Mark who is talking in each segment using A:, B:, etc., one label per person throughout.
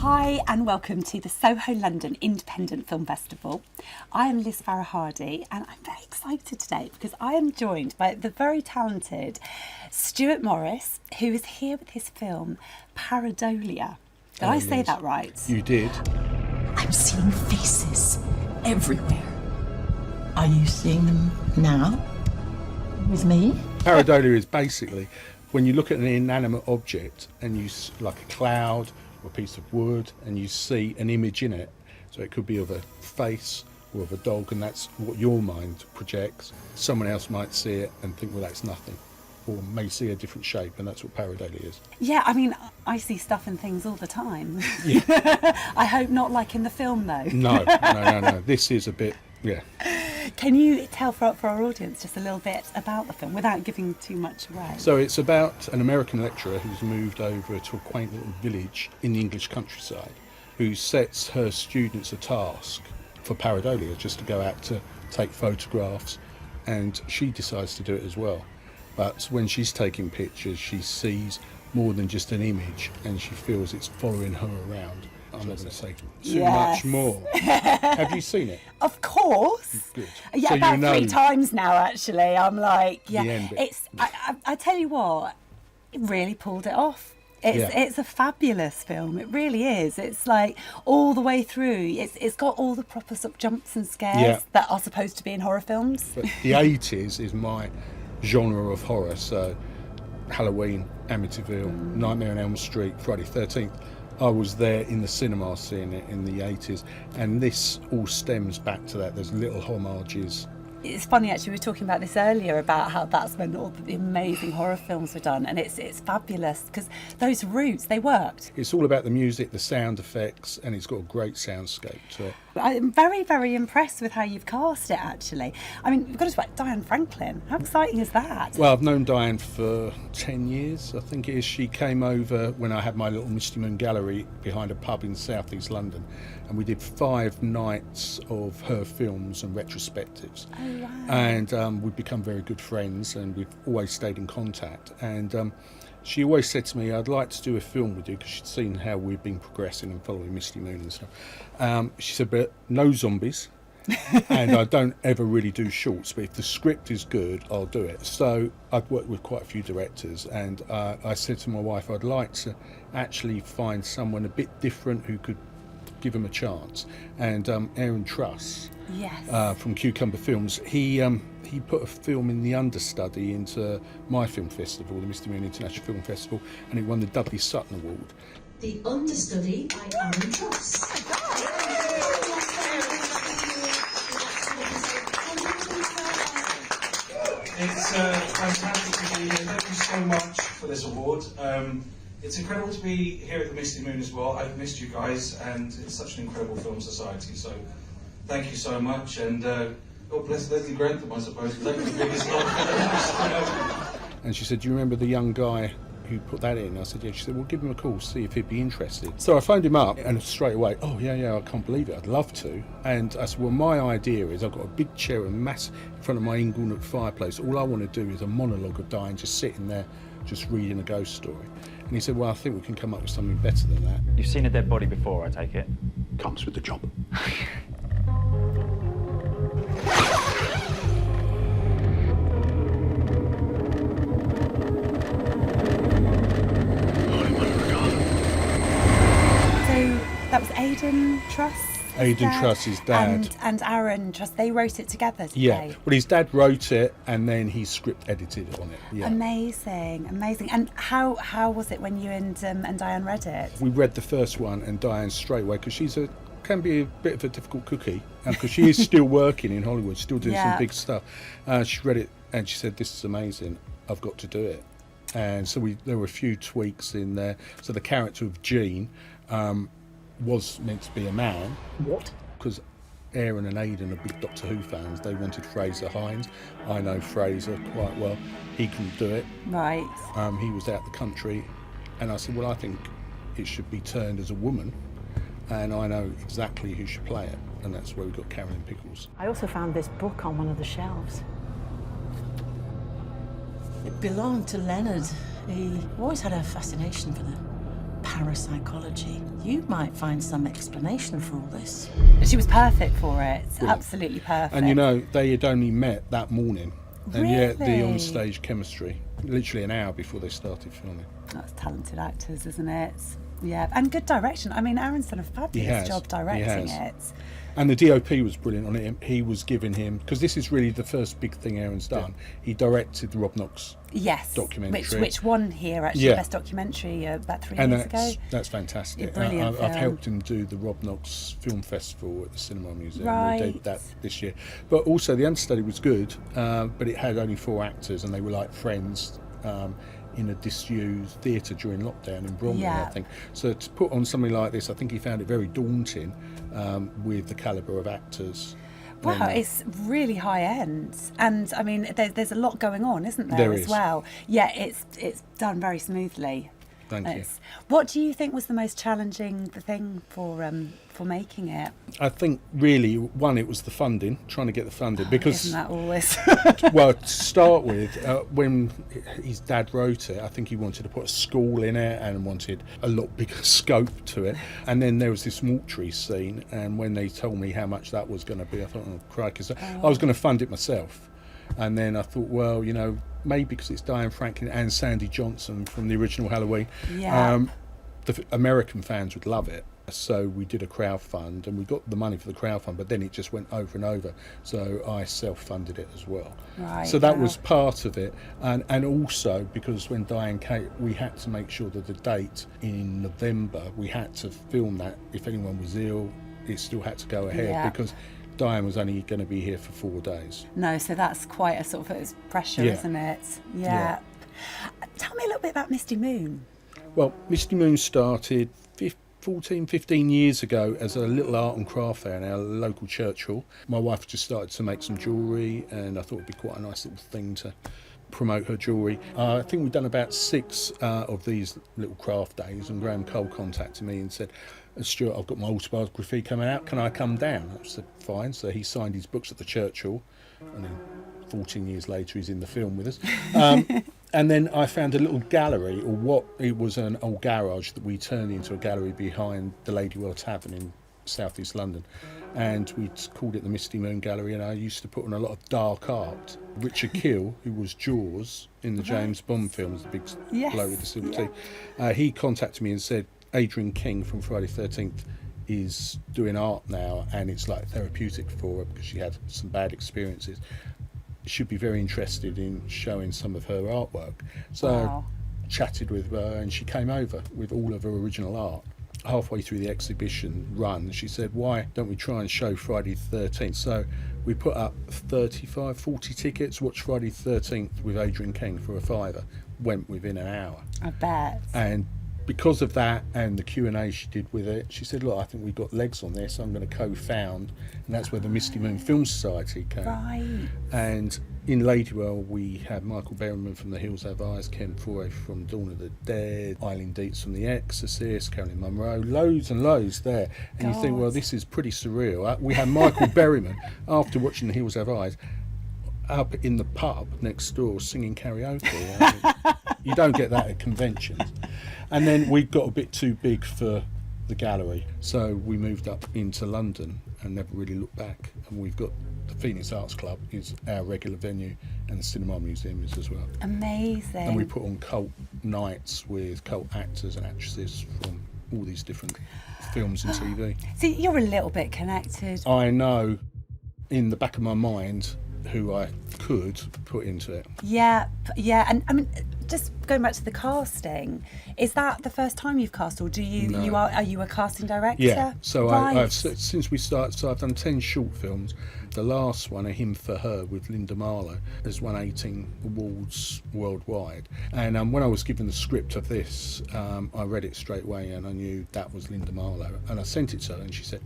A: Hi and welcome to the Soho London Independent Film Festival. I am Liz Farahadi and I'm very excited today because I am joined by the very talented Stuart Morriss, who is here with his film Pareidolia. Did I say that right?
B: You did.
C: I'm seeing faces everywhere. Are you seeing them now? With me?
B: Pareidolia is basically when you look at an inanimate object and you, like a cloud or a piece of wood, and you see an image in it. So it could be of a face or of a dog, and that's what your mind projects. Someone else might see it and think, well, that's nothing, or may see a different shape, and that's what Pareidolia is.
A: Yeah, I mean, I see stuff and things all the time.
B: Yeah.
A: I hope not like in the film, though.
B: No. This is a bit, yeah.
A: Can you tell for our audience just a little bit about the film without giving too much away?
B: So it's about an American lecturer who's moved over to a quaint little village in the English countryside, who sets her students a task for Pareidolia, just to go out to take photographs, and she decides to do it as well. But when she's taking pictures, she sees more than just an image, and she feels it's following her around. I'm not going to say too much more. Have you seen it?
A: Of course.
B: Good.
A: Yeah,
B: so
A: about
B: you know
A: 3 times now, actually. I'm like, yeah.
B: The end bit.
A: It's. I tell you what, it really pulled it off. It's a fabulous film. It really is. It's like all the way through. It's got all the proper sort of jumps and scares that are supposed to be in horror films.
B: But the 80s is my genre of horror. So Halloween, Amityville, Nightmare on Elm Street, Friday 13th. I was there in the cinema seeing it in the 80s, and this all stems back to that. There's little homages.
A: It's funny, actually, we were talking about this earlier about how that's when all the amazing horror films were done, and it's fabulous because those roots, they worked.
B: It's all about the music, the sound effects, and it's got a great soundscape to it.
A: I'm very, very impressed with how you've cast it, actually. I mean, you've got to talk about Diane Franklin. How exciting is that?
B: Well, I've known Diane for 10 years, I think it is. She came over when I had my little Misty Moon gallery behind a pub in South East London, and we did 5 nights of her films and retrospectives.
A: Oh, wow.
B: And we've become very good friends, and we've always stayed in contact. And she always said to me, I'd like to do a film with you, because she'd seen how we've been progressing and following Misty Moon and stuff. She said, but no zombies. And I don't ever really do shorts, but if the script is good, I'll do it. So I've worked with quite a few directors, and I said to my wife, I'd like to actually find someone a bit different who could give him a chance. And Aaron Truss,
A: yes,
B: from Q Cumber Films, he put a film in the Understudy into my film festival, the Misty Moon International Film Festival, and it won the Dudley Sutton Award.
D: The Understudy by Aaron Truss.
E: It's fantastic to be here. Thank you so much for this award. It's incredible to be here at the Misty Moon as well. I've missed you guys, and it's such an incredible film society. So thank you so much, and God bless Leslie Grantham, I suppose, because that was the biggest lot.
B: And she said, do you remember the young guy who put that in? I said, yeah. She said, well, give him a call, see if he'd be interested. So I phoned him up, and straight away, oh, yeah, I can't believe it, I'd love to. And I said, well, my idea is I've got a big chair and mass in front of my Inglenook fireplace. All I want to do is a monologue of Diane just sitting there, just reading a ghost story. And he said, well, I think we can come up with something better than that.
F: You've seen a dead body before, I take it?
B: Comes with the job.
A: That was Aiden Trust.
B: Aiden Truss, his dad.
A: And Aaron Trust, they wrote it together today.
B: Yeah, well, his dad wrote it, and then he script edited on it. Yeah.
A: Amazing. And how was it when you and Diane read it?
B: We read the first one, and Diane straight away, because can be a bit of a difficult cookie, because she is still working in Hollywood, still doing some big stuff. She read it, and she said, this is amazing, I've got to do it. And so there were a few tweaks in there. So the character of Jean was meant to be a man.
C: What?
B: Because Aaron and Aiden are big Doctor Who fans. They wanted Fraser Hines. I know Fraser quite well. He couldn't do it.
A: Right.
B: He was out the country. And I said, well, I think it should be turned as a woman. And I know exactly who should play it. And that's where we got Carolyn Pickles.
G: I also found this book on one of the shelves.
C: It belonged to Leonard. He always had a fascination for the parapsychology. You might find some explanation for all this.
A: She was perfect for it.
B: Brilliant.
A: Absolutely perfect.
B: And you know, they had only met that morning, and yet the
A: Really?
B: on-stage chemistry, literally an hour before they started filming.
A: That's talented actors, isn't it? Yeah, and good direction. I mean, Aaron's done a fabulous job directing it.
B: And the DOP was brilliant on it. He was giving him, because this is really the first big thing Aaron's done. He directed the Rob Knox documentary.
A: Which won here, actually, Best Documentary about 3 years ago.
B: That's fantastic.
A: Brilliant
B: I've
A: film.
B: helped him do the Rob Knox Film Festival at the Cinema Museum.
A: Right.
B: We did that this year. But also the understudy was good, but it had only 4 actors, and they were like friends in a disused theatre during lockdown in Bromley, I think. So to put on something like this, I think he found it very daunting with the calibre of actors.
A: Wow, it's really high end, and I mean, there's a lot going on, isn't there?
B: There
A: as
B: is.
A: well. Yeah, it's done very smoothly.
B: Thank you.
A: What do you think was the most challenging thing for making it?
B: I think really, one, it was the funding, trying to get the funding, because
A: Isn't that always?
B: well, to start with, when his dad wrote it, I think he wanted to put a school in it and wanted a lot bigger scope to it. And then there was this mortuary scene, and when they told me how much that was going to be, I thought, oh, crikey, so I was going to fund it myself. And then I thought, well, you know, maybe because it's Diane Franklin and Sandy Johnson from the original Halloween, the American fans would love it. So we did a crowdfund, and we got the money for the crowdfund, but then it just went over and over. So I self-funded it as well.
A: Right.
B: So that was part of it. And also because when Diane came, we had to make sure that the date in November, we had to film that. If anyone was ill, it still had to go ahead because Diane was only going to be here for 4 days.
A: No, so that's quite a sort of pressure, isn't it? Yeah. Tell me a little bit about Misty Moon.
B: Well, Misty Moon started 15 years ago as a little art and craft fair in our local church hall. My wife just started to make some jewellery, and I thought it'd be quite a nice little thing to promote her jewellery. I think we've done about 6 of these little craft days, and Graham Cole contacted me and said, Stuart, I've got my autobiography coming out, can I come down? I said, fine. So he signed his books at the church hall, and then 14 years later he's in the film with us. And then I found a little gallery, or what it was, an old garage that we turned into a gallery behind the Ladywell Tavern in South East London, and we called it the Misty Moon Gallery. And I used to put on a lot of dark art. Richard Keel, who was Jaws in the James Bond films, the big bloke with the silver teeth, he contacted me and said, Adrian King from Friday 13th is doing art now, and it's like therapeutic for her because she had some bad experiences. Should be very interested in showing some of her artwork. So I chatted with her, and she came over with all of her original art. Halfway through the exhibition run, she said, why don't we try and show Friday the 13th? So we put up 35, 40 tickets, watched Friday the 13th with Adrian King for a £5. Went within an hour.
A: I bet.
B: And because of that and the Q&A she did with it, she said, look, I think we've got legs on this. I'm going to co-found, and that's where the Misty Moon Film Society came.
A: Right.
B: And in Ladywell, we had Michael Berryman from The Hills Have Eyes, Ken Foray from Dawn of the Dead, Eileen Dietz from The Exorcist, Carolyn Munro, loads and loads there. And you think, well, this is pretty surreal. We had Michael Berryman, after watching The Hills Have Eyes, up in the pub next door singing karaoke. I mean, you don't get that at conventions. And then we got a bit too big for the gallery, so we moved up into London and never really looked back. And we've got the Phoenix Arts Club is our regular venue, and the Cinema Museum is as well.
A: Amazing.
B: And we put on cult nights with cult actors and actresses from all these different films and TV.
A: So you're a little bit connected.
B: I know in the back of my mind who I could put into it.
A: Yeah. And I mean, just going back to the casting, is that the first time you've cast, or are you a casting director?
B: Yeah. So
A: right.
B: I've since we started. So I've done 10 short films. The last one, A Hymn for Her, with Linda Marlo, has won 18 awards worldwide. And when I was given the script of this, I read it straight away, and I knew that was Linda Marlo. And I sent it to her, and she said,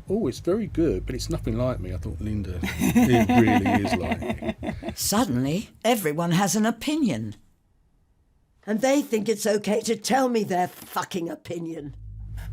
B: oh, it's very good, but it's nothing like me. I thought, Linda, it really is like me.
C: Suddenly, everyone has an opinion.
H: And they think it's okay to tell me their fucking opinion.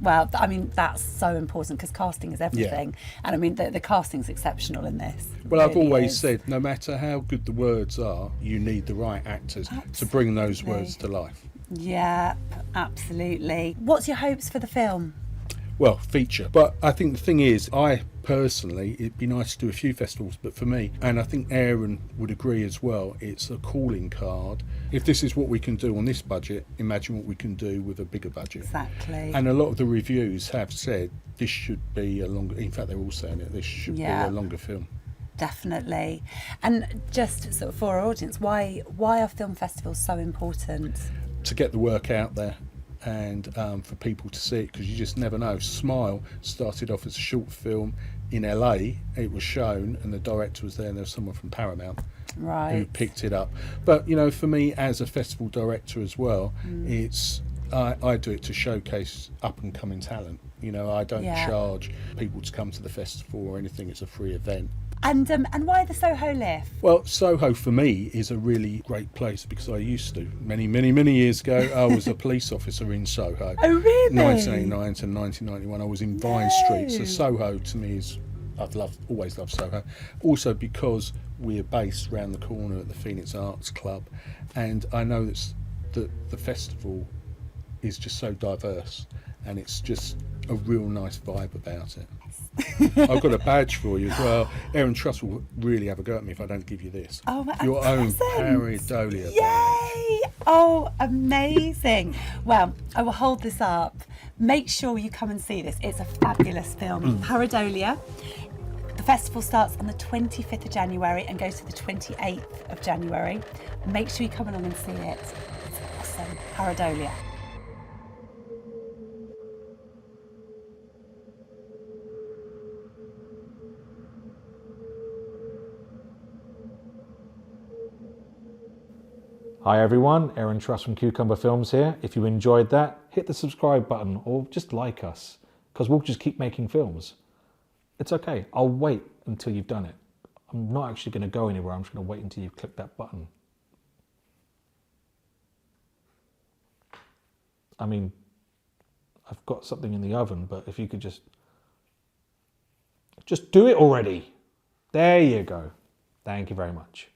A: Well, I mean, that's so important because casting is everything.
B: Yeah.
A: And I mean, the casting's exceptional in this.
B: Well, I've
A: really
B: always
A: is.
B: said, no matter how good the words are, you need the right actors to bring those words to life.
A: Yeah, absolutely. What's your hopes for the film?
B: Well, feature. But I think the thing is, I personally, it'd be nice to do a few festivals, but for me, and I think Aaron would agree as well, it's a calling card. If this is what we can do on this budget, imagine what we can do with a bigger budget.
A: Exactly.
B: And a lot of the reviews have said this should be a longer, in fact they're all saying it, this should be a longer film.
A: Definitely. And just sort of for our audience, why are film festivals so important?
B: To get the work out there, and for people to see it, because you just never know. Smile started off as a short film in LA. It was shown and the director was there, and there was someone from Paramount who picked it up. But you know, for me as a festival director as well, it's I do it to showcase up and coming talent. You know, I don't charge people to come to the festival or anything. It's a free event.
A: And why the Soho LIFF?
B: Well, Soho for me is a really great place because I used to, many years ago, I was a police officer in Soho.
A: Oh, really?
B: 1989 to 1991. I was in Vine Street. So Soho to me is, always loved Soho. Also because we're based around the corner at the Phoenix Arts Club, and I know that the festival is just so diverse, and it's just a real nice vibe about it. I've got a badge for you as well. Aaron Truss will really have a go at me if I don't give you this.
A: Oh,
B: your own Pareidolia badge.
A: Yay! Oh, amazing. Well, I will hold this up. Make sure you come and see this. It's a fabulous film. Pareidolia. The festival starts on the 25th of January and goes to the 28th of January. Make sure you come along and see it. It's awesome. Pareidolia.
I: Hi everyone, Aaron Truss from Q Cumber Films here. If you enjoyed that, hit the subscribe button or just like us, because we'll just keep making films. It's okay, I'll wait until you've done it. I'm not actually going to go anywhere, I'm just going to wait until you've clicked that button. I mean, I've got something in the oven, but if you could just do it already. There you go. Thank you very much.